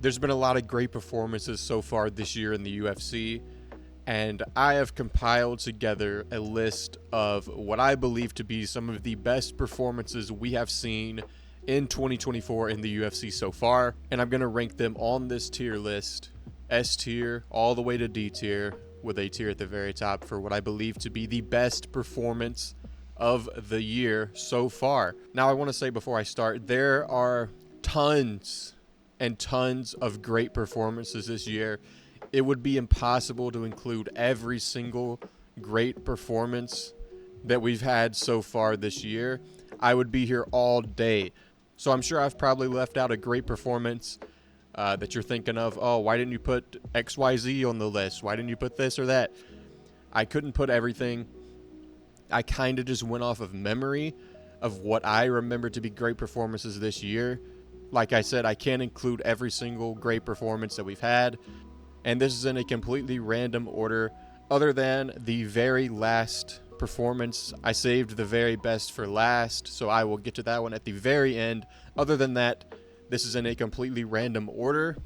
There's been a lot of great performances so far this year in the UFC, and I have compiled together a list of what I believe to be some of the best performances we have seen in 2024 in the UFC so far, and I'm going to rank them on this tier list, S tier all the way to D tier, with a tier at the very top for what I believe to be the best performance of the year so far. Now, I want to say before I start, there are tons and tons of great performances this year. It would be impossible to include every single great performance that we've had so far this year. I would be here all day. So I'm sure I've probably left out a great performance that you're thinking of. Oh, why didn't you put XYZ on the list? Why didn't you put this or that? I couldn't put everything. I kind of just went off of memory of what I remember to be great performances this year. Like I said, I can't include every single great performance that we've had, and this is in a completely random order other than the very last performance. I saved the very best for last, so I will get to that one at the very end. Other than that, this is in a completely random order,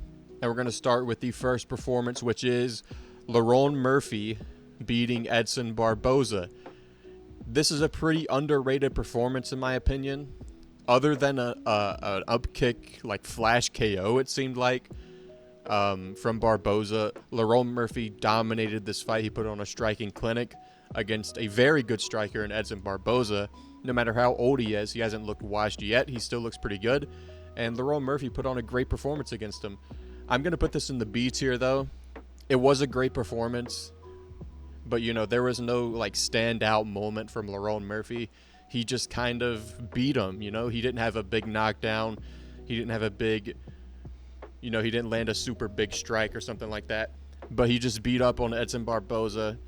and we're going to start with the first performance, which is Lerone Murphy beating Edson Barboza. This is a pretty underrated performance in my opinion. Other than an up kick, like flash KO, it seemed like, from Barboza, Lerone Murphy dominated this fight. He put on a striking clinic against a very good striker in Edson Barboza. No matter how old he is, he hasn't looked washed yet. He still looks pretty good. And Lerone Murphy put on a great performance against him. I'm going to put this in the B tier, though. It was a great performance, but, you know, there was no, like, standout moment from Lerone Murphy. He just kind of beat him, you know. He didn't have a big knockdown. He didn't have a big, you know, he didn't land a super big strike or something like that. But he just beat up on Edson Barboza,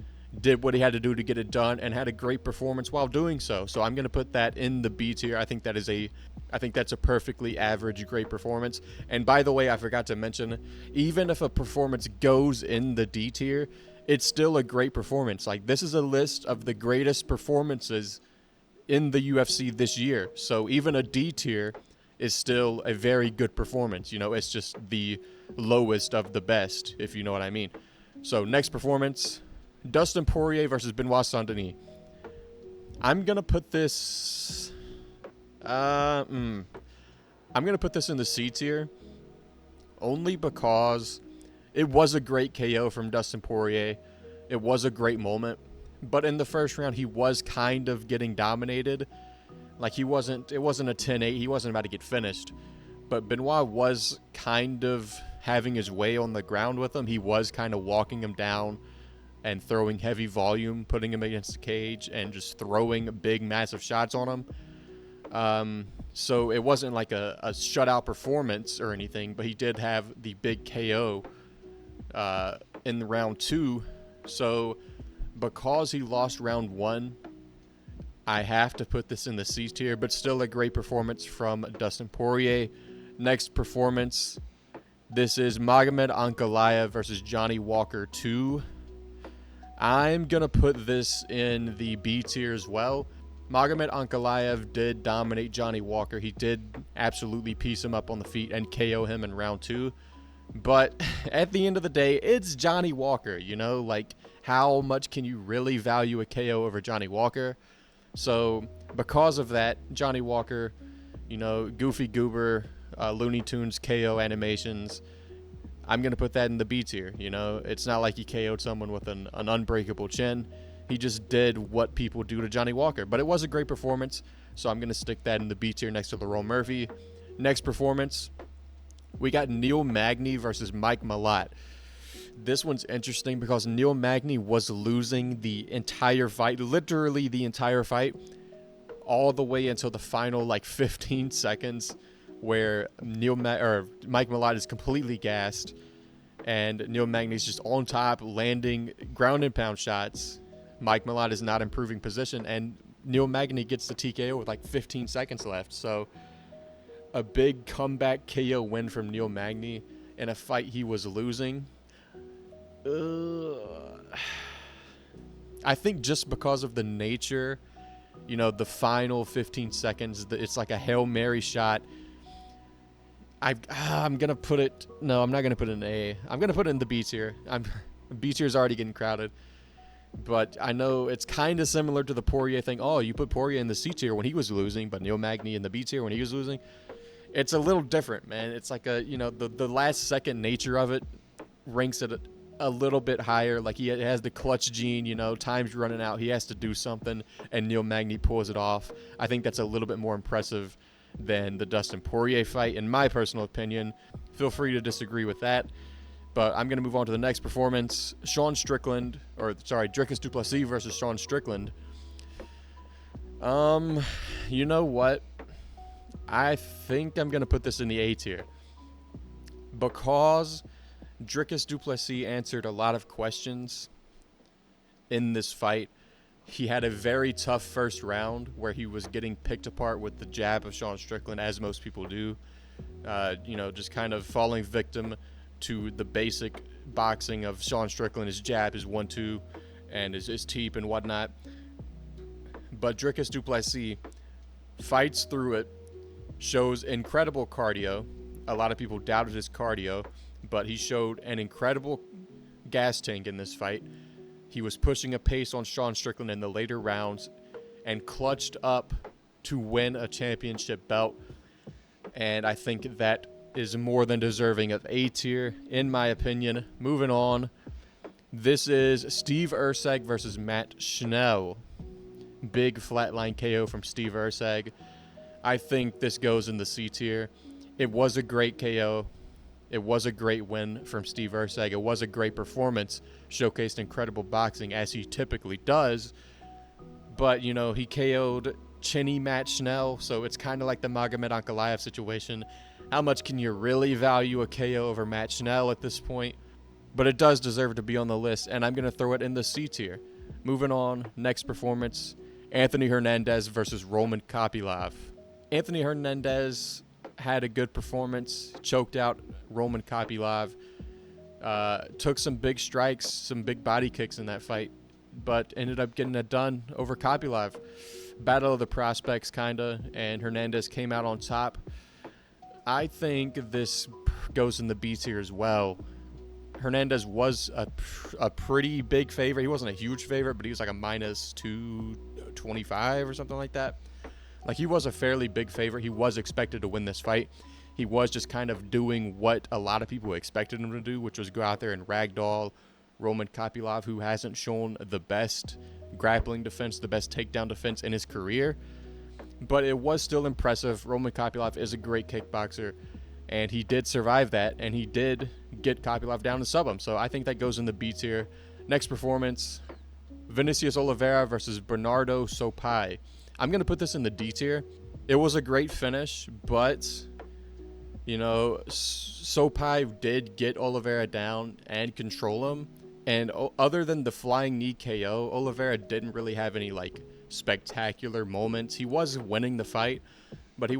did what he had to do to get it done, and had a great performance while doing so. So I'm going to put that in the B tier. I think that's a perfectly average great performance. And by the way, I forgot to mention, even if a performance goes in the D tier, it's still a great performance. Like, this is a list of the greatest performances in the UFC this year. So even a D tier is still a very good performance. You know, it's just the lowest of the best, if you know what I mean. So next performance, Dustin Poirier versus Benoit Saint-Denis. I'm going to put this I'm going to put this in the C tier only because it was a great KO from Dustin Poirier. It was a great moment. But in the first round, he was kind of getting dominated. Like, it wasn't a 10-8. He wasn't about to get finished. But Benoit was kind of having his way on the ground with him. He was kind of walking him down and throwing heavy volume, putting him against the cage, and just throwing big, massive shots on him. So it wasn't like a shutout performance or anything, but he did have the big KO in round 2. So because he lost round 1, I have to put this in the C tier, but still a great performance from Dustin Poirier. Next performance, this is Magomed Ankalaev versus Johnny Walker 2. I'm going to put this in the B tier as well. Magomed Ankalaev did dominate Johnny Walker. He did absolutely piece him up on the feet and KO him in round 2. But at the end of the day, it's Johnny Walker, you know? Like, how much can you really value a KO over Johnny Walker? So because of that, Johnny Walker, you know, Goofy Goober, Looney Tunes KO animations, I'm going to put that in the B tier. You know, it's not like he KO'd someone with an unbreakable chin. He just did what people do to Johnny Walker. But it was a great performance, so I'm going to stick that in the B tier next to Lerone Murphy. Next performance, we got Neil Magny versus Mike Malott. This one's interesting because Neil Magny was losing the entire fight, literally the entire fight, all the way until the final, like, 15 seconds, where Mike Malott is completely gassed, and Neil Magny's just on top, landing ground and pound shots. Mike Malott is not improving position, and Neil Magny gets the TKO with like 15 seconds left. So a big comeback KO win from Neil Magny in a fight he was losing. I think just because of the nature, you know, the final 15 seconds, it's like a Hail Mary shot. I'm gonna put it. No, I'm not gonna put it in A. I'm gonna put it in the B tier. B tier is already getting crowded, but I know it's kind of similar to the Poirier thing. Oh, you put Poirier in the C tier when he was losing, but Neil Magny in the B tier when he was losing. It's a little different, man. It's like the last second nature of it ranks it a little bit higher. Like he has the clutch gene, time's running out. He has to do something, and Neil Magny pulls it off. I think that's a little bit more impressive than the Dustin Poirier fight, in my personal opinion. Feel free to disagree with that. But I'm going to move on to the next performance. Dricus du Plessis versus Sean Strickland. You know what? I think I'm going to put this in the A tier. Because Dricus du Plessis answered a lot of questions in this fight. He had a very tough first round where he was getting picked apart with the jab of Sean Strickland, as most people do. Just kind of falling victim to the basic boxing of Sean Strickland, his jab, his 1-2, and his teep and whatnot. But Dricus du Plessis fights through it, shows incredible cardio. A lot of people doubted his cardio, but he showed an incredible gas tank in this fight. He was pushing a pace on Sean Strickland in the later rounds and clutched up to win a championship belt. And I think that is more than deserving of A tier, in my opinion. Moving on. This is Steve Erceg versus Matt Schnell. Big flatline KO from Steve Erceg. I think this goes in the C tier. It was a great KO. It was a great win from Steve Erceg. It was a great performance, showcased incredible boxing as he typically does. But, he KO'd chinny Matt Schnell, so it's kind of like the Magomed Ankalaev situation. How much can you really value a KO over Matt Schnell at this point? But it does deserve to be on the list, and I'm going to throw it in the C tier. Moving on, next performance, Anthony Hernandez versus Roman Kopylov. Anthony Hernandez had a good performance, choked out Roman Kopylov, took some big strikes, some big body kicks in that fight, but ended up getting it done over Kopylov. Battle of the prospects, kinda, and Hernandez came out on top. I think this goes in the B tier as well. Hernandez was a pretty big favorite. He wasn't a huge favorite, but he was like a minus 225 or something like that. Like, he was a fairly big favorite. He was expected to win this fight. He was just kind of doing what a lot of people expected him to do, which was go out there and ragdoll Roman Kopylov, who hasn't shown the best grappling defense, the best takedown defense in his career. But it was still impressive. Roman Kopylov is a great kickboxer, and he did survive that, and he did get Kopylov down and sub him. So I think that goes in the B tier. Next performance, Vinicius Oliveira versus Bernardo Sopai. I'm going to put this in the D tier. It was a great finish, but, Sopai did get Oliveira down and control him. And other than the flying knee KO, Oliveira didn't really have any, spectacular moments. He was winning the fight, but he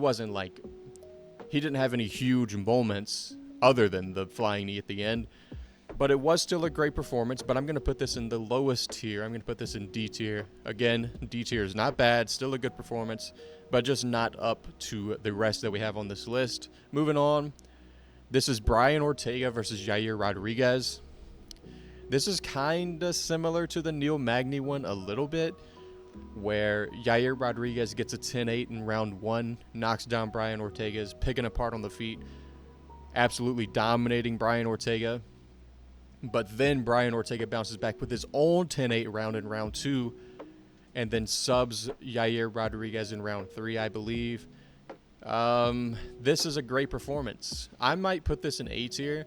didn't have any huge moments other than the flying knee at the end. But it was still a great performance, but I'm going to put this in the lowest tier. I'm going to put this in D tier. Again, D tier is not bad, still a good performance, but just not up to the rest that we have on this list. Moving on, this is Brian Ortega versus Yair Rodriguez. This is kind of similar to the Neil Magny one a little bit, where Yair Rodriguez gets a 10-8 in round one, knocks down Brian Ortega, is picking apart on the feet, absolutely dominating Brian Ortega. But then Brian Ortega bounces back with his own 10-8 round in round two, and then subs Yair Rodriguez in round three, I believe. This is a great performance. I might put this in A tier.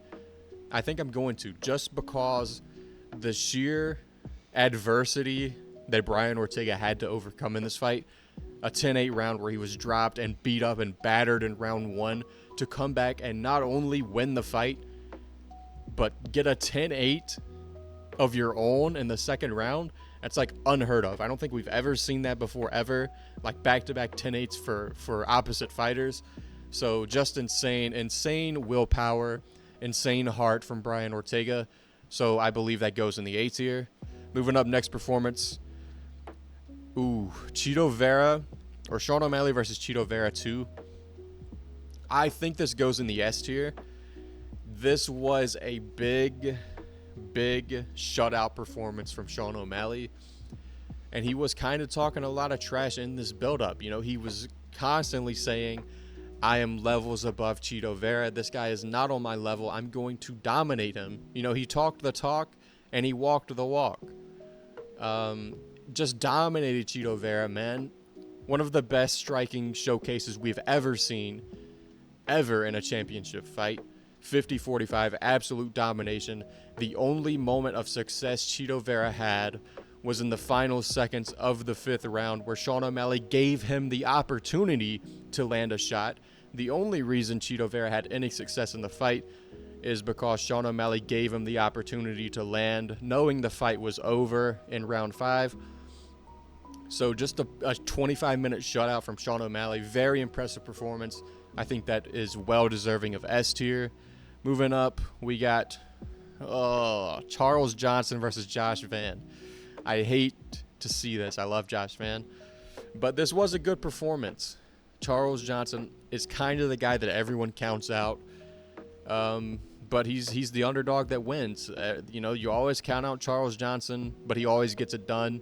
I think I'm going to, just because the sheer adversity that Brian Ortega had to overcome in this fight, a 10-8 round where he was dropped and beat up and battered in round one, to come back and not only win the fight, but get a 10-8 of your own in the second round. That's unheard of. I don't think we've ever seen that before, ever. Back-to-back 10-8s for opposite fighters. So just insane willpower, insane heart from Brian Ortega. So I believe that goes in the A tier. Moving up, next performance. Cheeto Vera, or Sean O'Malley versus Cheeto Vera 2. I think this goes in the S tier. This was a big shutout performance from Sean O'Malley. And he was kind of talking a lot of trash in this build-up. You know, he was constantly saying, I am levels above Chito Vera. This guy is not on my level. I'm going to dominate him. You know, he talked the talk and he walked the walk. Just dominated Chito Vera, man. One of the best striking showcases we've ever seen, ever in a championship fight. 50-45, absolute domination. The only moment of success Chito Vera had was in the final seconds of the 5th round, where Sean O'Malley gave him the opportunity to land a shot. The only reason Chito Vera had any success in the fight is because Sean O'Malley gave him the opportunity to land, knowing the fight was over in round 5. So just a 25-minute shutout from Sean O'Malley. Very impressive performance. I think that is well deserving of S tier. Moving up, we got Charles Johnson versus Josh Van. I hate to see this. I love Josh Van. But this was a good performance. Charles Johnson is kind of the guy that everyone counts out. But he's the underdog that wins. You know, you always count out Charles Johnson, but he always gets it done.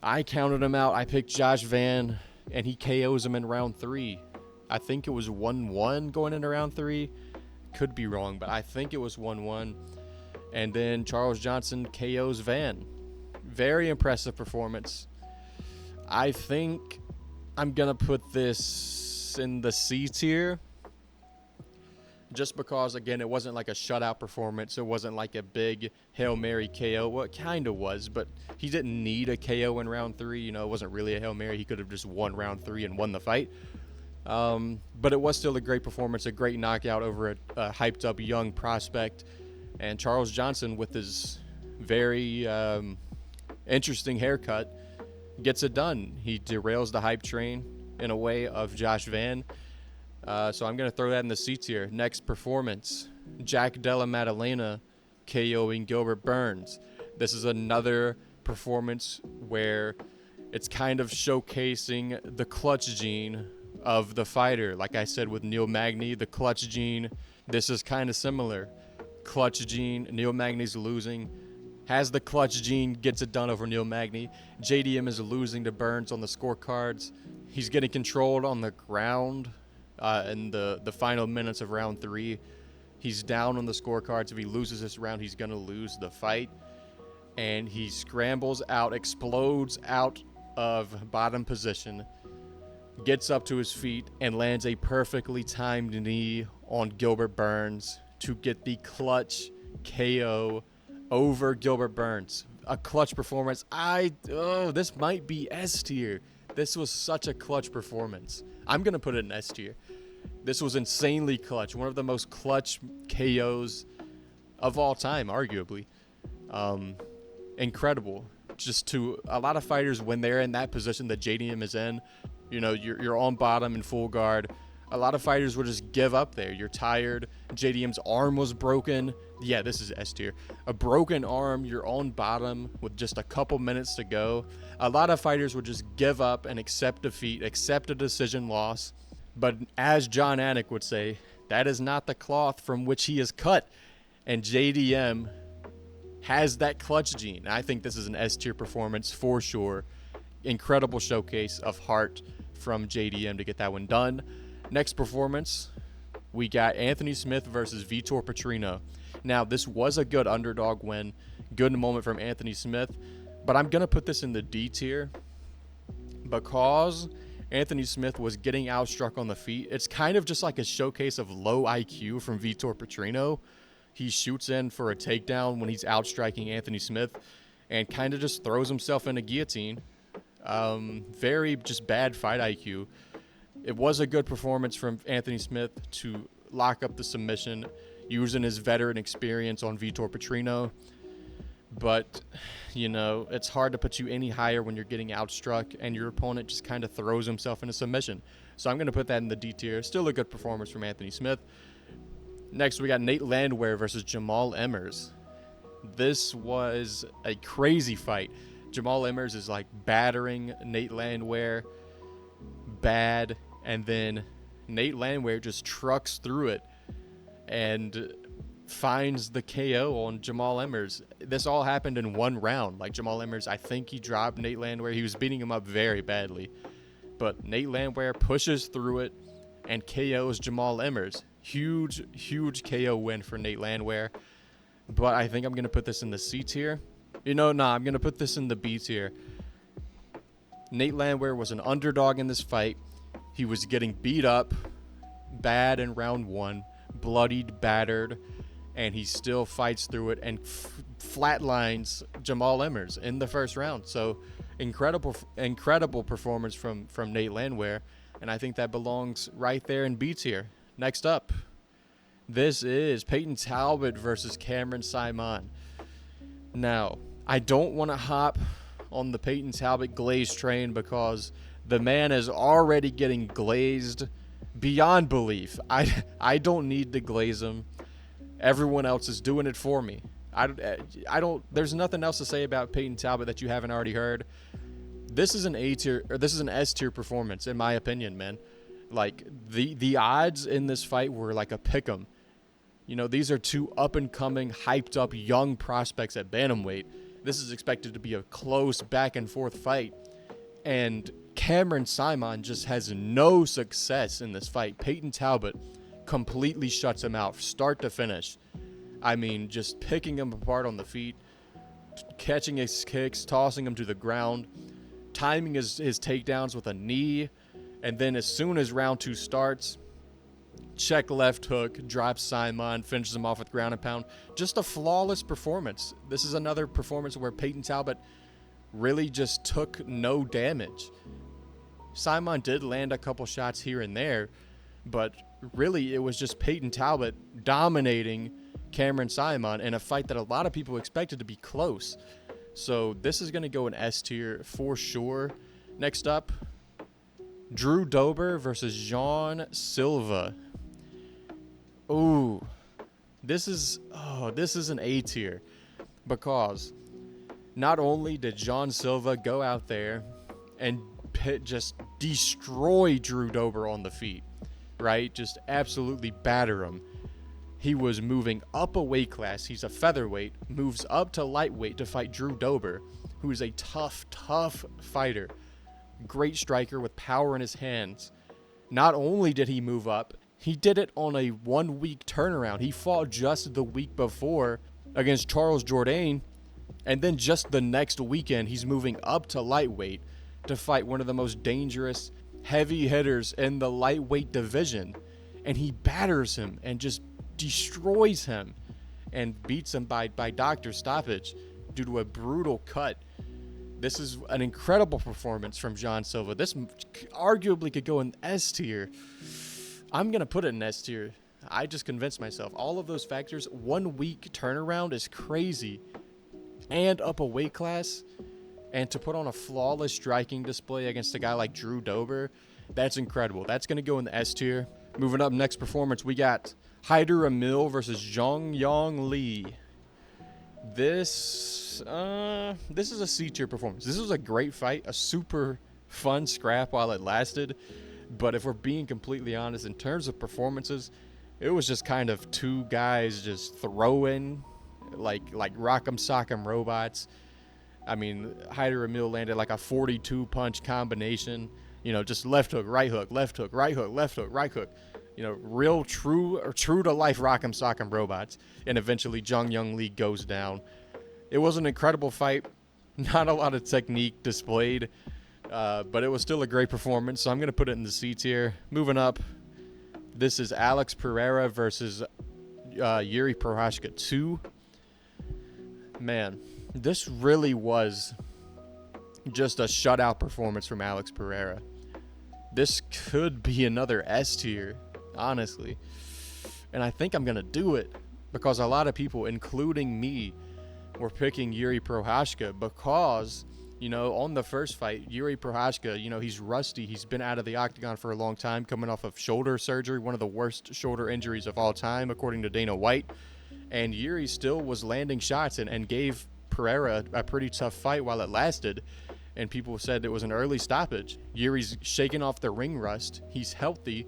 I counted him out. I picked Josh Van, and he KOs him in round 3. I think it was 1-1 going into round 3. Could be wrong, but I think it was 1-1. And then Charles Johnson KOs Van. Very impressive performance. I think I'm going to put this in the C tier. Just because, again, it wasn't like a shutout performance. It wasn't like a big Hail Mary KO. Well, it kind of was, but he didn't need a KO in round 3. You know, it wasn't really a Hail Mary. He could have just won round 3 and won the fight. But it was still a great performance, a great knockout over a hyped-up young prospect. And Charles Johnson, with his very interesting haircut, gets it done. He derails the hype train in a way of Josh Van. So I'm going to throw that in the C tier. Next performance, Jack Della Maddalena KOing Gilbert Burns. This is another performance where it's kind of showcasing the clutch gene of the fighter. Like I said with Neil Magny, the clutch gene, this is kind of similar. Clutch gene, Neil Magny's losing, has the clutch gene, gets it done over Neil Magny. JDM is losing to Burns on the scorecards. He's getting controlled on the ground in the final minutes of round 3. He's down on the scorecards. If he loses this round, he's going to lose the fight. And he scrambles out, explodes out of bottom position, gets up to his feet, and lands a perfectly timed knee on Gilbert Burns to get the clutch KO over Gilbert Burns. A clutch performance. This might be S tier. This was such a clutch performance. I'm going to put it in S tier. This was insanely clutch. One of the most clutch KOs of all time, arguably. Incredible. Just to a lot of fighters, when they're in that position that JDM is in, you know, you're on bottom in full guard. A lot of fighters will just give up there. You're tired. JDM's arm was broken. Yeah, this is S tier. A broken arm. You're on bottom with just a couple minutes to go. A lot of fighters would just give up and accept defeat, accept a decision loss. But as John Anik would say, that is not the cloth from which he is cut. And JDM has that clutch gene. I think this is an S tier performance for sure. Incredible showcase of heart from JDM to get that one done. Next performance, we got Anthony Smith versus Vitor Petrino. Now, this was a good underdog win. Good moment from Anthony Smith. But I'm going to put this in the D tier because Anthony Smith was getting outstruck on the feet. It's kind of just like a showcase of low IQ from Vitor Petrino. He shoots in for a takedown when he's outstriking Anthony Smith and kind of just throws himself in a guillotine. Very just bad fight IQ. It was a good performance from Anthony Smith to lock up the submission using his veteran experience on Vitor Petrino. But, you know, it's hard to put you any higher when you're getting outstruck and your opponent just kind of throws himself in a submission. So I'm going to put that in the D tier. Still a good performance from Anthony Smith. Next, we got Nate Landwehr versus Jamal Emmers. This was a crazy fight. Jamal Emmers is like battering Nate Landwehr bad, and then Nate Landwehr just trucks through it and finds the KO on Jamal Emmers. This all happened in one round. Like, Jamal Emmers, I think he dropped Nate Landwehr. He was beating him up very badly. But Nate Landwehr pushes through it and KOs Jamal Emmers. Huge KO win for Nate Landwehr. But I think I'm going to put this in the C tier. I'm going to put this in the B tier. Nate Landwehr was an underdog in this fight. He was getting beat up bad in round 1, bloodied, battered, and he still fights through it and flatlines Jamal Emmers in the first round. So incredible performance from Nate Landwehr, and I think that belongs right there in B tier. Next up, this is Peyton Talbot versus Cameron Saaiman. Now, I don't want to hop on the Peyton Talbot glaze train because the man is already getting glazed beyond belief. I don't need to glaze him. Everyone else is doing it for me. I don't. There's nothing else to say about Peyton Talbot that you haven't already heard. This is an A tier, or this is an S tier performance, in my opinion, man. Like, the odds in this fight were like a pick'em. These are two up-and-coming, hyped-up young prospects at bantamweight. This is expected to be a close back-and-forth fight. And Cameron Saaiman just has no success in this fight. Peyton Talbot completely shuts him out, start to finish. I mean, just picking him apart on the feet, catching his kicks, tossing him to the ground, timing his takedowns with a knee, and then as soon as round 2 starts, check left hook, drops Saaiman, finishes him off with ground and pound. Just a flawless performance. This is another performance where Peyton Talbot really just took no damage. Saaiman did land a couple shots here and there, but really it was just Peyton Talbot dominating Cameron Saaiman in a fight that a lot of people expected to be close. So this is going to go in S tier for sure. Next up, Drew Dober versus Jean Silva. Ooh, this is an A tier because not only did Jean Silva go out there and just destroy Drew Dober on the feet, right? Just absolutely batter him. He was moving up a weight class. He's a featherweight, moves up to lightweight to fight Drew Dober, who is a tough fighter. Great striker with power in his hands. Not only did he move up, he did it on a 1-week turnaround. He fought just the week before against Charles Jourdain, and then just the next weekend, he's moving up to lightweight to fight one of the most dangerous heavy hitters in the lightweight division. And he batters him and just destroys him and beats him by doctor stoppage due to a brutal cut. This is an incredible performance from Jean Silva. This arguably could go in S tier. I'm going to put it in S tier. I just convinced myself. All of those factors, 1 week turnaround is crazy. And up a weight class. And to put on a flawless striking display against a guy like Drew Dober, that's incredible. That's going to go in the S tier. Moving up, next performance, we got Haider Emil versus Zhong Yong Lee. This is a C tier performance. This was a great fight, a super fun scrap while it lasted. But if we're being completely honest, in terms of performances, it was just kind of two guys just throwing like rock'em sock'em robots. I mean, Haider Emil landed like a 42 punch combination. Just left hook, right hook, left hook, right hook, left hook, right hook. Real true to life rock'em sock'em robots. And eventually Zhong Yong Lee goes down. It was an incredible fight. Not a lot of technique displayed. But it was still a great performance, so I'm going to put it in the C tier. Moving up, this is Alex Pereira versus Yuri Prochazka 2. Man, this really was just a shutout performance from Alex Pereira. This could be another S tier, honestly. And I think I'm going to do it because a lot of people, including me, were picking Yuri Prochazka because on the first fight, Yuri Prochazka, he's rusty. He's been out of the octagon for a long time, coming off of shoulder surgery, one of the worst shoulder injuries of all time, according to Dana White. And Yuri still was landing shots and gave Pereira a pretty tough fight while it lasted. And people said it was an early stoppage. Yuri's shaking off the ring rust. He's healthy.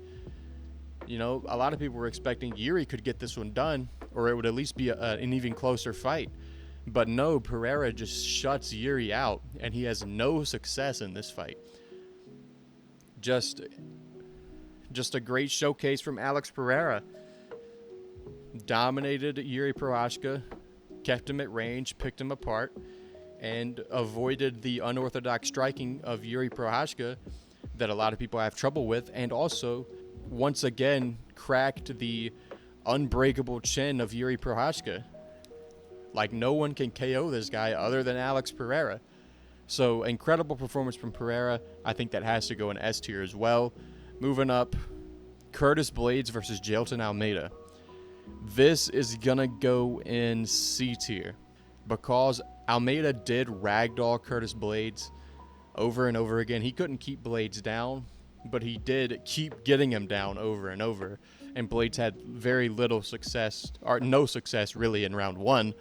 A lot of people were expecting Yuri could get this one done, or it would at least be an even closer fight. But no, Pereira just shuts Yuri out, and he has no success in this fight. Just a great showcase from Alex Pereira. Dominated Yuri Prochazka, kept him at range, picked him apart, and avoided the unorthodox striking of Yuri Prochazka that a lot of people have trouble with, and also once again cracked the unbreakable chin of Yuri Prochazka. Like, no one can KO this guy other than Alex Pereira. So, incredible performance from Pereira. I think that has to go in S tier as well. Moving up, Curtis Blades versus Jailton Almeida. This is gonna go in C tier because Almeida did ragdoll Curtis Blades over and over again. He couldn't keep Blades down, but he did keep getting him down over and over. And Blades had very little success, or no success really, in round one.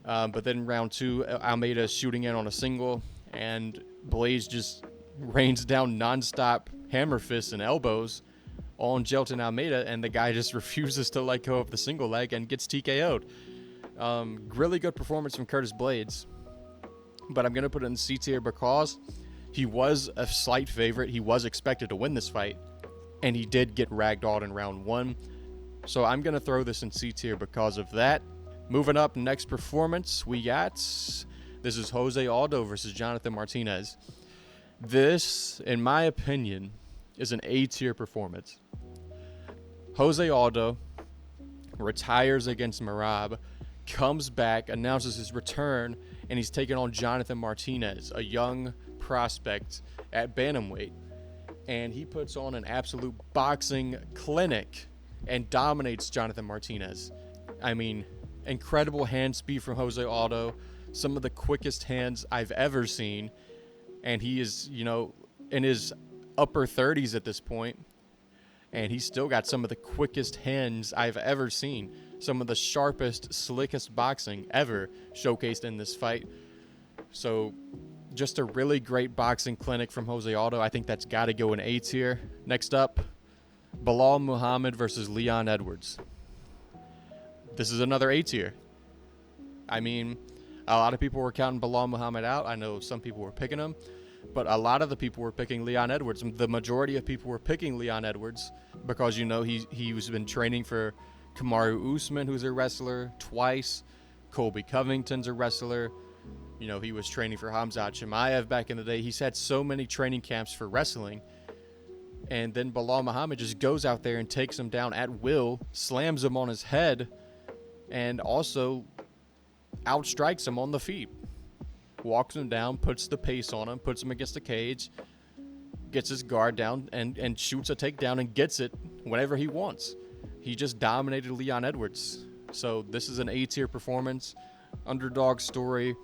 But then in round two, Almeida is shooting in on a single, and Blades just rains down nonstop hammer fists and elbows on Jailton Almeida, and the guy just refuses to let go of the single leg and gets TKO'd. Really good performance from Curtis Blades, but I'm going to put it in C tier because he was a slight favorite. He was expected to win this fight, and he did get ragdolled in round one. So I'm going to throw this in C tier because of that. Moving up, next performance, this is Jose Aldo versus Jonathan Martinez. This, in my opinion, is an A tier performance. Jose Aldo retires against Merab, comes back, announces his return, and he's taking on Jonathan Martinez, a young prospect at bantamweight. And he puts on an absolute boxing clinic and dominates Jonathan Martinez. I mean, incredible hand speed from Jose Aldo, some of the quickest hands I've ever seen. And he is, in his upper 30s at this point, and he's still got some of the quickest hands I've ever seen. Some of the sharpest, slickest boxing ever showcased in this fight. So just a really great boxing clinic from Jose Aldo. I think that's got to go in A tier. Next up, Bilal Muhammad versus Leon Edwards. This is another A tier. I mean, a lot of people were counting Bilal Muhammad out. I know some people were picking him, but a lot of the people were picking Leon Edwards. The majority of people were picking Leon Edwards because, he's been training for Kamaru Usman, who's a wrestler, twice. Colby Covington's a wrestler. He was training for Khamzat Chimaev back in the day. He's had so many training camps for wrestling. And then Bilal Muhammad just goes out there and takes him down at will, slams him on his head, and also outstrikes him on the feet. Walks him down, puts the pace on him, puts him against the cage, gets his guard down, and shoots a takedown and gets it whenever he wants. He just dominated Leon Edwards. So this is an A-tier performance, underdog story,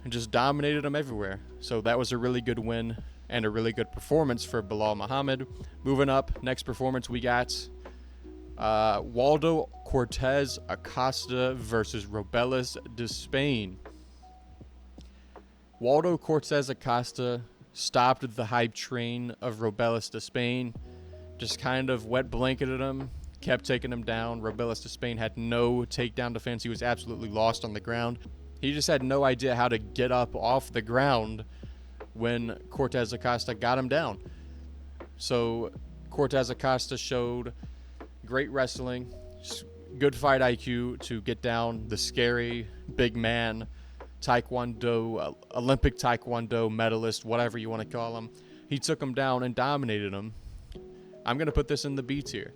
and just dominated him everywhere. So that was a really good win and a really good performance for Bilal Muhammad. Moving up, next performance we got Waldo Cortez Acosta versus Robelis de Spain. Waldo Cortez Acosta stopped the hype train of Robelis de Spain, just kind of wet blanketed him, kept taking him down. Robelis de Spain had no takedown defense. He was absolutely lost on the ground. He just had no idea how to get up off the ground when Cortez Acosta got him down. So Cortez Acosta showed great wrestling, good fight IQ to get down the scary big man, Taekwondo, Olympic Taekwondo medalist, whatever you want to call him. He took him down and dominated him. I'm going to put this in the B tier.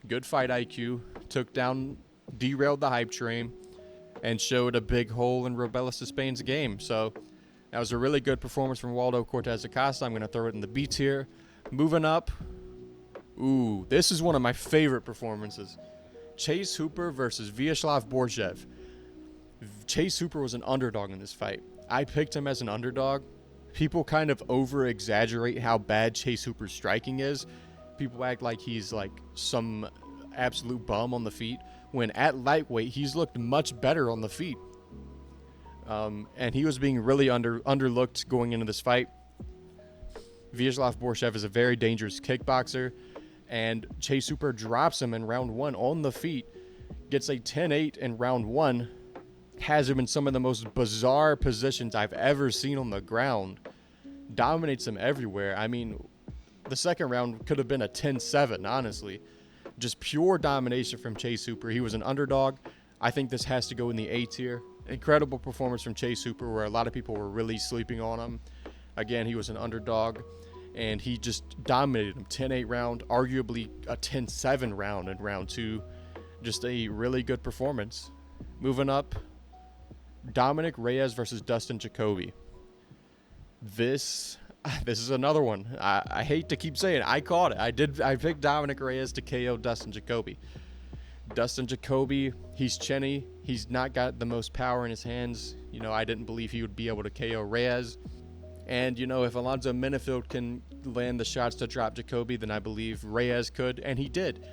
Good fight IQ, derailed the hype train, and showed a big hole in Robelis de Spain's game. So that was a really good performance from Waldo Cortez Acosta. I'm going to throw it in the B tier. Moving up, this is one of my favorite performances. Chase Hooper versus Vyacheslav Borzev. Chase Hooper was an underdog in this fight. I picked him as an underdog. People kind of over-exaggerate how bad Chase Hooper's striking is. People act like he's like some absolute bum on the feet, when at lightweight, he's looked much better on the feet. And he was being really underlooked going into this fight. Vyacheslav Borzev is a very dangerous kickboxer, and Chase Hooper drops him in round 1 on the feet, gets a 10-8 in round 1, has him in some of the most bizarre positions I've ever seen on the ground, dominates him everywhere. I mean, the second round could have been a 10-7, honestly. Just pure domination from Chase Hooper. He was an underdog. I think this has to go in the A tier. Incredible performance from Chase Hooper, where a lot of people were really sleeping on him. Again, he was an underdog, and he just dominated him. 10-8 round, arguably a 10-7 round in round 2. Just a really good performance. Moving up, Dominic Reyes versus Dustin Jacoby. This is another one. I hate to keep saying it. I called it. I picked Dominic Reyes to KO Dustin Jacoby. Dustin Jacoby, he's chinny. He's not got the most power in his hands. You know, I didn't believe he would be able to KO Reyes. And, you know, if Alonzo Menifield can land the shots to drop Jacoby, then I believe Reyes could, and he did.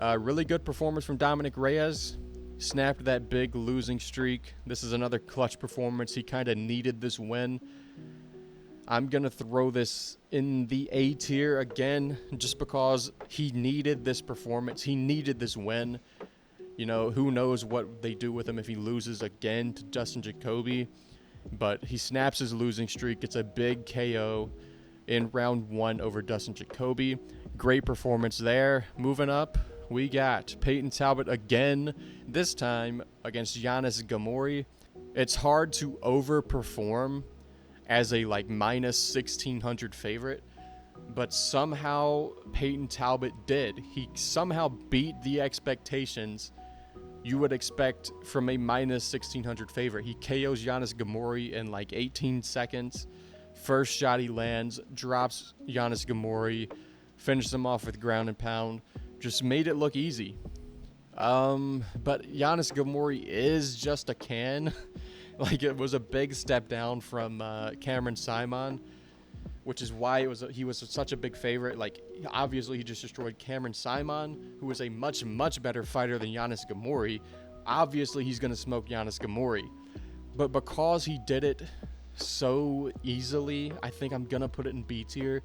Really good performance from Dominic Reyes. Snapped that big losing streak. This is another clutch performance. He kind of needed this win. I'm going to throw this in the A tier again, just because he needed this performance. He needed this win. You know, who knows what they do with him if he loses again to Dustin Jacoby. But he snaps his losing streak. It's a big KO in round 1 over Dustin Jacoby. Great performance there. Moving up, we got Peyton Talbot again, this time against Giannis Gamori. It's hard to overperform as a minus 1,600 favorite, but somehow Peyton Talbot did. He somehow beat the expectations you would expect from a minus 1,600 favorite. He KOs Giannis Gamori in 18 seconds. First shot he lands, drops Giannis Gamori, finishes him off with ground and pound. Just made it look easy. But Giannis Gamori is just a can. It was a big step down from Cameron Simon, which is why he was such a big favorite. Obviously he just destroyed Cameron Simon, who is a much, much better fighter than Giannis Gamori. Obviously he's going to smoke Giannis Gamori. But because he did it so easily, I think I'm going to put it in B tier.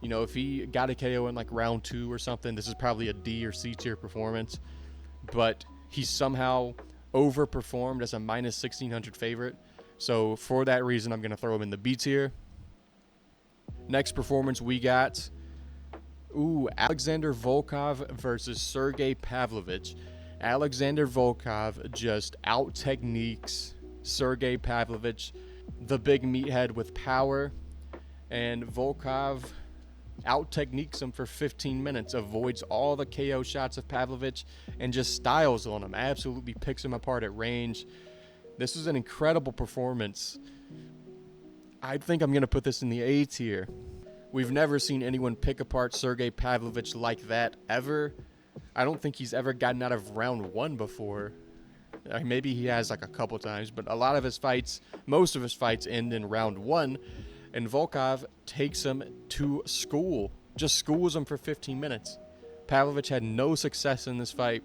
You know, if he got a KO in round 2 or something, this is probably a D or C tier performance. But he somehow overperformed as a minus 1,600 favorite. So for that reason, I'm going to throw him in the B tier. Next performance we got, Alexander Volkov versus Sergey Pavlovich. Alexander Volkov just out-techniques Sergey Pavlovich, the big meathead with power. And Volkov out-techniques him for 15 minutes, avoids all the KO shots of Pavlovich, and just styles on him. Absolutely picks him apart at range. This is an incredible performance. I think I'm going to put this in the A tier. We've never seen anyone pick apart Sergey Pavlovich like that, ever. I don't think he's ever gotten out of round 1 before. Maybe he has a couple times, but a lot of his fights, most of his fights end in round 1. And Volkov takes him to school. Just schools him for 15 minutes. Pavlovich had no success in this fight.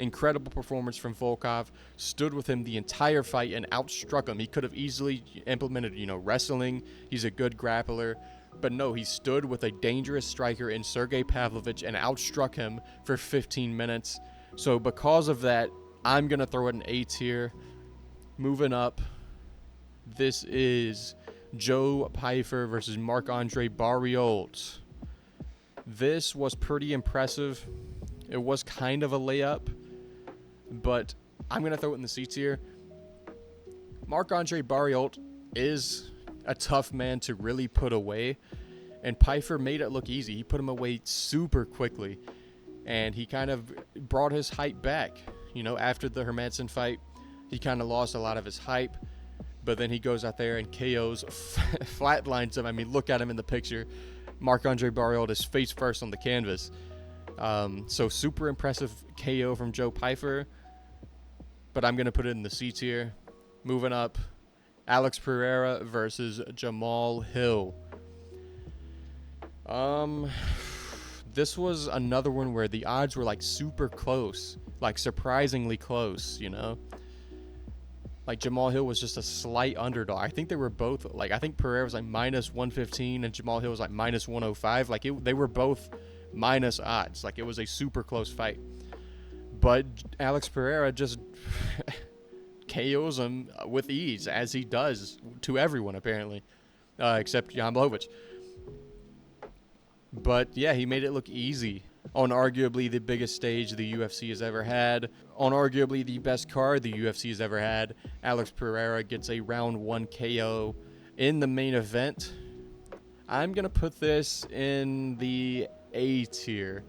Incredible performance from Volkov. Stood with him the entire fight and outstruck him. He could have easily implemented, wrestling. He's a good grappler. But no, he stood with a dangerous striker in Sergey Pavlovich and outstruck him for 15 minutes. So because of that, I'm going to throw it in A tier. Moving up, this is Joe Pyfer versus Marc-Andre Barriault. This was pretty impressive. It was kind of a layup, but I'm going to throw it in the C tier. Marc-Andre Barriault is a tough man to really put away, and Pyfer made it look easy. He put him away super quickly, and he kind of brought his hype back. After the Hermanson fight, he kind of lost a lot of his hype. But then he goes out there and KOs, flatlines him. I mean, look at him in the picture. Marc-Andre Barriault is face first on the canvas. So super impressive KO from Joe Pyfer. But I'm going to put it in the C tier. Moving up, Alex Pereira versus Jamal Hill. This was another one where the odds were super close. Surprisingly close, Jamal Hill was just a slight underdog. I think they were both, I think Pereira was minus 115 and Jamal Hill was minus 105. They were both minus odds. Like, it was a super close fight. But Alex Pereira just KOs him with ease, as he does to everyone, apparently, except Jan Blachowicz. But yeah, he made it look easy on arguably the biggest stage the UFC has ever had, on arguably the best card the UFC has ever had. Alex Pereira gets a round 1 KO in the main event. I'm going to put this in the A tier.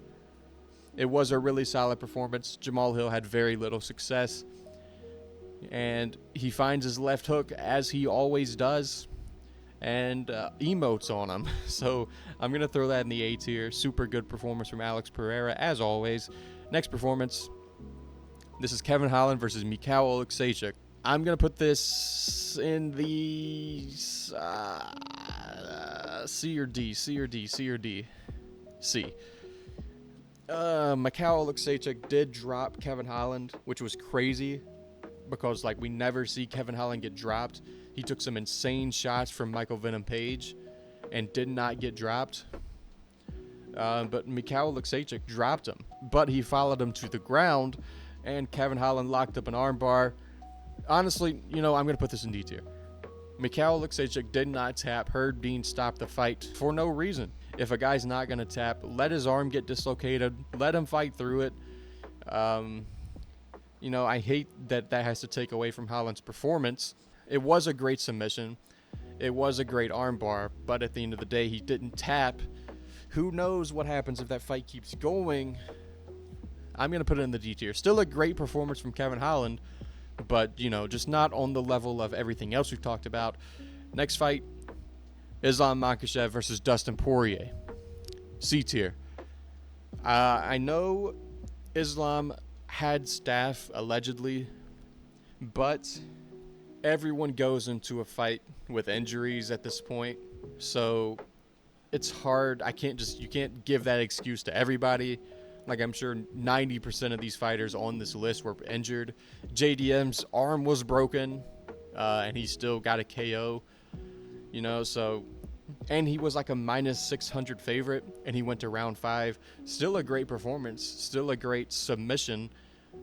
It was a really solid performance. Jamal Hill had very little success, and he finds his left hook, as he always does, and emotes on him. So I'm going to throw that in the A tier. Super good performance from Alex Pereira, as always. Next performance, this is Kevin Holland versus Mikhail Oleksiejczuk. I'm going to put this in the C or D. Mikhail Oleksiejczuk did drop Kevin Holland, which was crazy, because like we never see Kevin Holland get dropped. He took some insane shots from Michael Venom Page and did not get dropped. But Mikhail Oleksiejczuk dropped him, but he followed him to the ground, and Kevin Holland locked up an armbar. Honestly, I'm going to put this in D tier. Mikhail Oleksiejczuk did not tap. Herb Dean stopped the fight for no reason. If a guy's not going to tap, let his arm get dislocated. Let him fight through it. I hate that has to take away from Holland's performance. It was a great submission. It was a great armbar, but at the end of the day, he didn't tap. Who knows what happens if that fight keeps going? I'm going to put it in the D tier. Still a great performance from Kevin Holland, but, just not on the level of everything else we've talked about. Next fight, Islam Makhachev versus Dustin Poirier. C tier. I know Islam had staph, allegedly, but everyone goes into a fight with injuries at this point, so it's hard. You can't give that excuse to everybody. Like, I'm sure 90% of these fighters on this list were injured. JDM's arm was broken, and he still got a KO, and he was like a minus 600 favorite, and he went to round 5. Still a great performance, still a great submission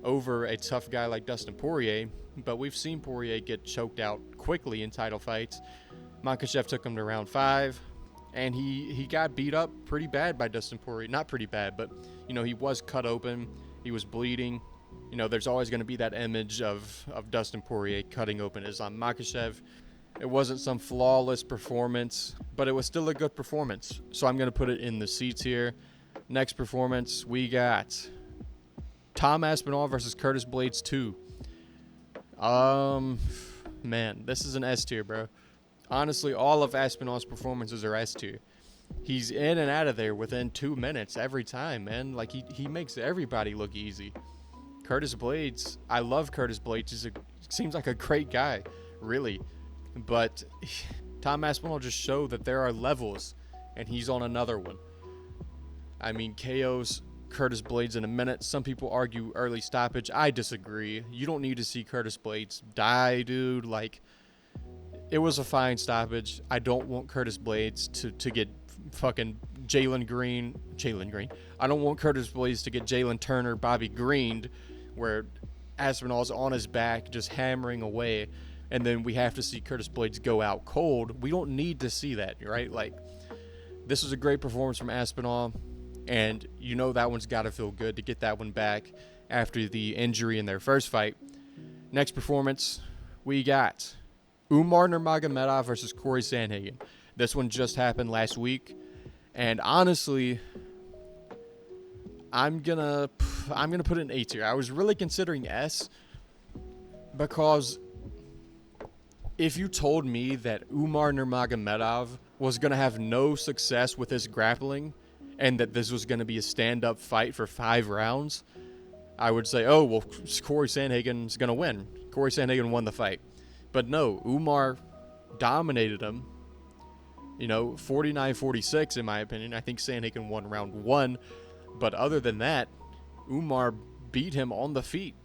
over a tough guy like Dustin Poirier, but we've seen Poirier get choked out quickly in title fights. Makhachev took him to round 5, and he got beat up pretty bad by Dustin Poirier. Not pretty bad, but, he was cut open. He was bleeding. There's always going to be that image of Dustin Poirier cutting open Islam Makhachev. It wasn't some flawless performance, but it was still a good performance. So I'm going to put it in the C tier. Next performance, we got Tom Aspinall versus Curtis Blades 2. Man, this is an S tier, bro. Honestly, all of Aspinall's performances are S tier. He's in and out of there within 2 minutes every time, man. Like, he makes everybody look easy. Curtis Blades, I love Curtis Blades. He seems like a great guy, really. But Tom Aspinall just showed that there are levels, and he's on another one. I mean, KO's Curtis Blades in a minute. Some people argue early stoppage. I disagree. You don't need to see Curtis Blades die, dude. Like, it was a fine stoppage. I don't want Curtis Blades to get fucking Jalen Green. I don't want Curtis Blades to get Jalen Turner, Bobby Greened, where Aspinall's on his back just hammering away, and then we have to see Curtis Blades go out cold. We don't need to see that, right? Like, this was a great performance from Aspinall, and that one's got to feel good to get that one back after the injury in their first fight. Next performance, we got Umar Nurmagomedov versus Corey Sandhagen. This one just happened last week, and honestly, I'm gonna put it in A tier. I was really considering S, because if you told me that Umar Nurmagomedov was gonna have no success with his grappling, and that this was gonna be a stand-up fight for 5 rounds, I would say, oh well, Corey Sandhagen's gonna win. Corey Sandhagen won the fight, but no, Umar dominated him. 49-46 in my opinion. I think Sandhagen won round 1. But other than that, Umar beat him on the feet.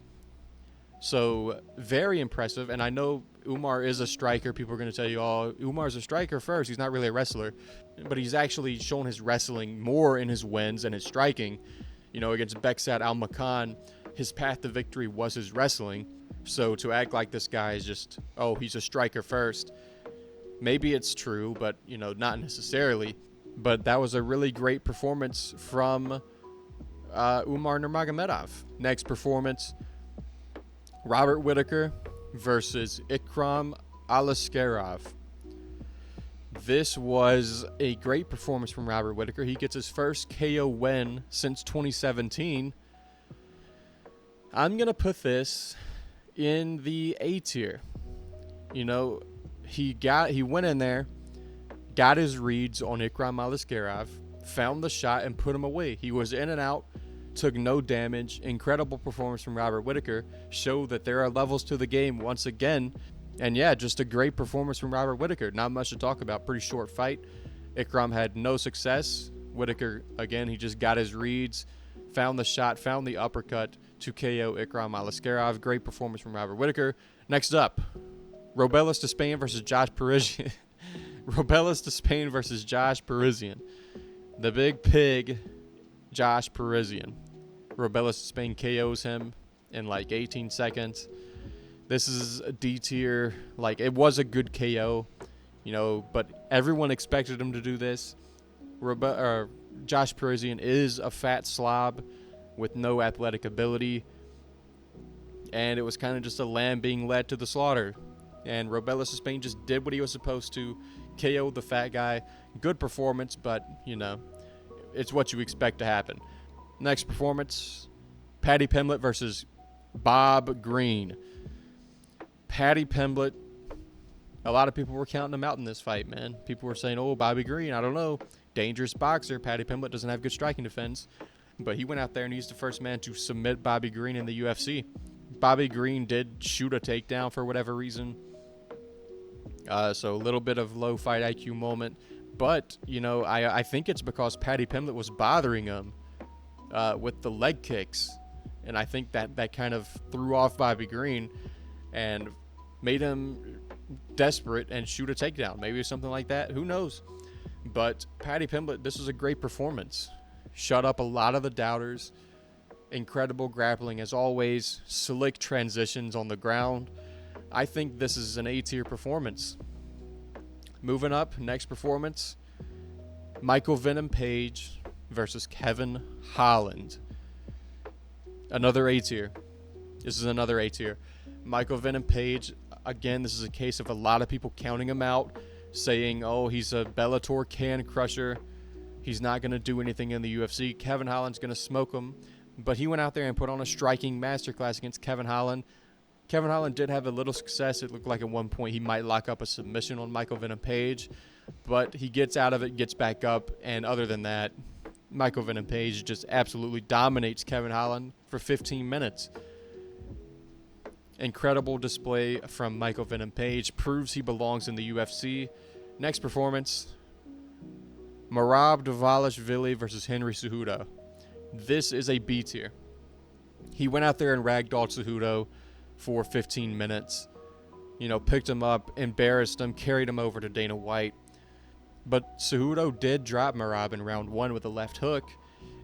So, very impressive. And I know Umar is a striker. People are going to tell you, oh, Umar's a striker first. He's not really a wrestler. But he's actually shown his wrestling more in his wins and his striking. You know, against Beksat Al-Makan, his path to victory was his wrestling. So to act like this guy is just, oh, he's a striker first, maybe it's true, but, you know, not necessarily. But that was a really great performance from Umar Nurmagomedov. Next performance, Robert Whittaker versus Ikram Aliskerov. This was a great performance from Robert Whittaker. He gets his first KO win since 2017. I'm going to put this in the A tier. You know, he went in there, got his reads on Ikram Aliskerov, found the shot and put him away. He was in and out, took no damage. Incredible performance from Robert Whittaker. Showed that there are levels to the game once again. And yeah, just a great performance from Robert Whittaker. Not much to talk about. Pretty short fight. Ikram had no success. Whittaker, again, he just got his reads, found the shot, found the uppercut to KO Ikram Aliskerov. Great performance from Robert Whittaker. Next up, Robelis to Spain versus Josh Parisian. Robelis to Spain versus Josh Parisian. The big pig, Josh Parisian. Robelis to Spain KOs him in like 18 seconds. This is a D tier. Like, it was a good KO, you know, but everyone expected him to do this. Josh Parisian is a fat slob with no athletic ability, and it was kind of just a lamb being led to the slaughter. And Robelis of Spain just did what he was supposed to, KO the fat guy. Good performance, but, you know, it's what you expect to happen. Next performance, Paddy Pimblett versus Bob Green. Paddy Pimblett, a lot of people were counting him out in this fight, man. People were saying, oh, Bobby Green, I don't know. Dangerous boxer. Paddy Pimblett doesn't have good striking defense. But he went out there and he's the first man to submit Bobby Green in the UFC. Bobby Green did shoot a takedown for whatever reason. So a little bit of low fight IQ moment. But, you know, I think it's because Paddy Pimblett was bothering him with the leg kicks. And I think that kind of threw off Bobby Green and made him desperate and shoot a takedown. Maybe something like that. Who knows? But Paddy Pimblett, this was a great performance. Shut up a lot of the doubters. Incredible grappling as always. Slick transitions on the ground. I think this is an A-tier performance. Moving up, next performance, Michael Venom Page versus Kevin Holland. Another A-tier. This is another A-tier. Michael Venom Page, again, this is a case of a lot of people counting him out, saying, oh, he's a Bellator can crusher. He's not going to do anything in the UFC. Kevin Holland's going to smoke him. But he went out there and put on a striking masterclass against Kevin Holland. Kevin Holland did have a little success. It looked like at one point he might lock up a submission on Michael Venom Page. But he gets out of it, gets back up. And other than that, Michael Venom Page just absolutely dominates Kevin Holland for 15 minutes. Incredible display from Michael Venom Page. Proves he belongs in the UFC. Next performance, Merab Dvalishvili versus Henry Cejudo. This is a B tier. He went out there and ragdolled Cejudo for 15 minutes. You know, picked him up, embarrassed him, carried him over to Dana White. But Cejudo did drop Merab in round 1 with a left hook.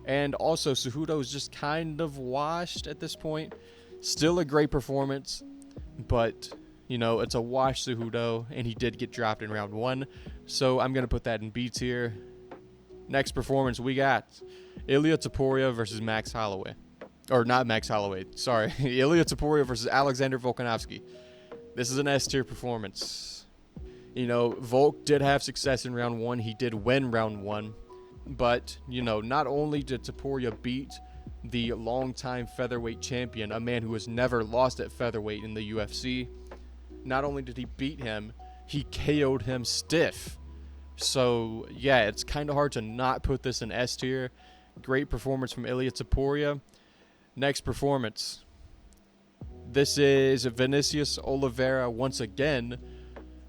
And also, Cejudo is just kind of washed at this point. Still a great performance, but, you know, it's a wash Cejudo, and he did get dropped in round 1. So I'm going to put that in B tier. Next performance, we got Ilia Topuria versus Max Holloway. Or not Max Holloway, sorry. Ilia Topuria versus Alexander Volkanovski. This is an S tier performance. You know, Volk did have success in round 1. He did win round 1. But, you know, not only did Topuria beat the longtime featherweight champion, a man who has never lost at featherweight in the UFC, not only did he beat him, he KO'd him stiff. So, yeah, it's kind of hard to not put this in S tier. Great performance from Ilia Topuria. Next performance. This is Vinicius Oliveira once again,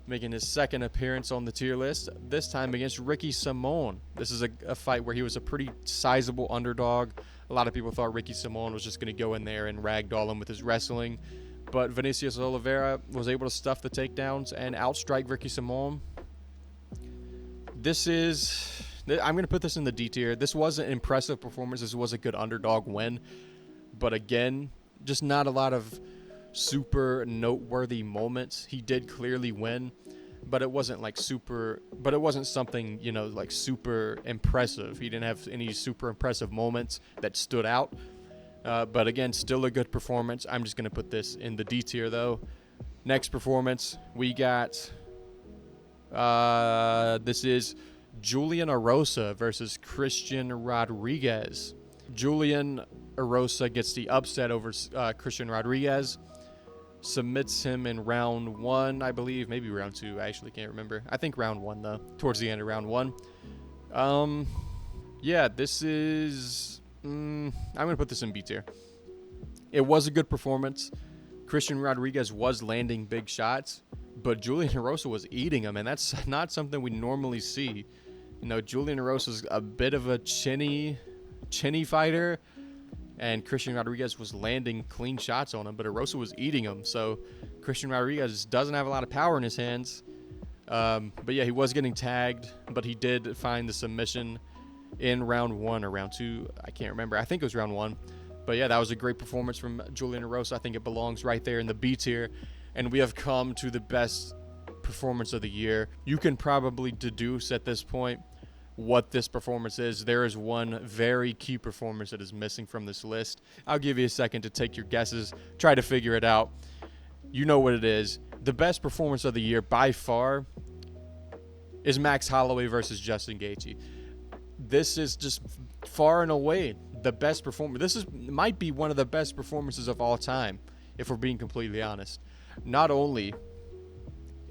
making his second appearance on the tier list, this time against Ricky Simon. This is a fight where he was a pretty sizable underdog. A lot of people thought Ricky Simon was just going to go in there and ragdoll him with his wrestling. But Vinicius Oliveira was able to stuff the takedowns and outstrike Ricky Simon. I'm going to put this in the D tier. This was an impressive performance. This was a good underdog win. But again, just not a lot of super noteworthy moments. He did clearly win, but it wasn't something, like super impressive. He didn't have any super impressive moments that stood out. But again, still a good performance. I'm just going to put this in the D tier, though. Next performance, we got, this is Julian Erosa versus Christian Rodriguez. Julian Erosa gets the upset over Christian Rodriguez, submits him in round 1, I believe, maybe round 2. I actually can't remember. I think round 1, though, towards the end of round 1. Yeah, this is, I'm going to put this in B tier. It was a good performance. Christian Rodriguez was landing big shots, but Julian Erosa was eating them, and that's not something we normally see. Julian Erosa is a bit of a chinny fighter, and Christian Rodriguez was landing clean shots on him, but Erosa was eating them. So Christian Rodriguez doesn't have a lot of power in his hands. But yeah, he was getting tagged, but he did find the submission in round 1 or round 2. I can't remember. I think it was round 1. But yeah, that was a great performance from Julian Erosa. I think it belongs right there in the B tier. And we have come to the best performance of the year. You can probably deduce at this point what this performance is. There is one very key performance that is missing from this list. I'll give you a second to take your guesses, try to figure it out. You know what it is. The best performance of the year by far is Max Holloway versus Justin Gaethje. This is just far and away the best performance. Might be one of the best performances of all time, if we're being completely honest. Not only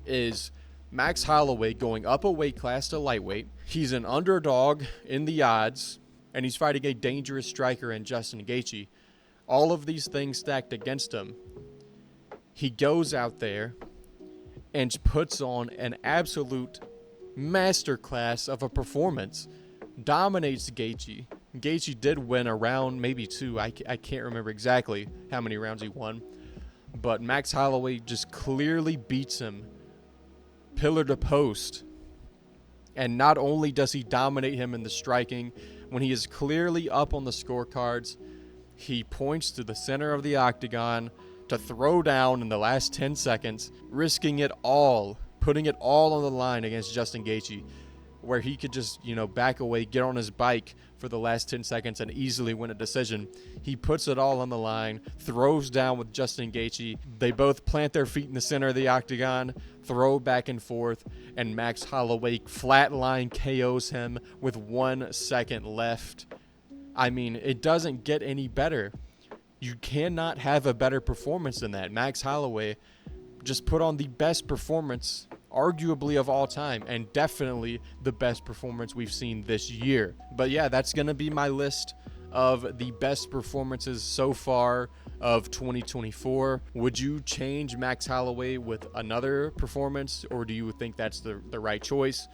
is Max Holloway going up a weight class to lightweight, he's an underdog in the odds, and he's fighting a dangerous striker in Justin Gaethje. All of these things stacked against him. He goes out there and puts on an absolute masterclass of a performance. Dominates Gaethje. Gaethje did win a round, maybe 2. I can't remember exactly how many rounds he won. But Max Holloway just clearly beats him pillar to post. And not only does he dominate him in the striking, when he is clearly up on the scorecards, he points to the center of the octagon to throw down in the last 10 seconds, risking it all, putting it all on the line against Justin Gaethje, where he could just, back away, get on his bike for the last 10 seconds and easily win a decision. He puts it all on the line, throws down with Justin Gaethje. They both plant their feet in the center of the octagon, throw back and forth, and Max Holloway flatline KOs him with 1 second left. I mean, it doesn't get any better. You cannot have a better performance than that. Max Holloway just put on the best performance arguably of all time, and definitely the best performance we've seen this year. But yeah, that's going to be my list of the best performances so far of 2024. Would you change Max Holloway with another performance, or do you think that's the right choice?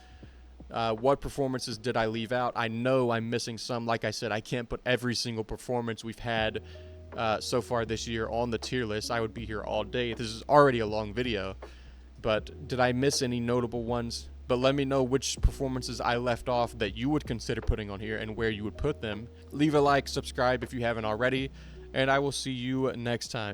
What performances did I leave out? I know I'm missing some. Like I said, I can't put every single performance we've had so far this year on the tier list. I would be here all day. This is already a long video. But did I miss any notable ones? But let me know which performances I left off that you would consider putting on here and where you would put them. Leave a like, subscribe if you haven't already, and I will see you next time.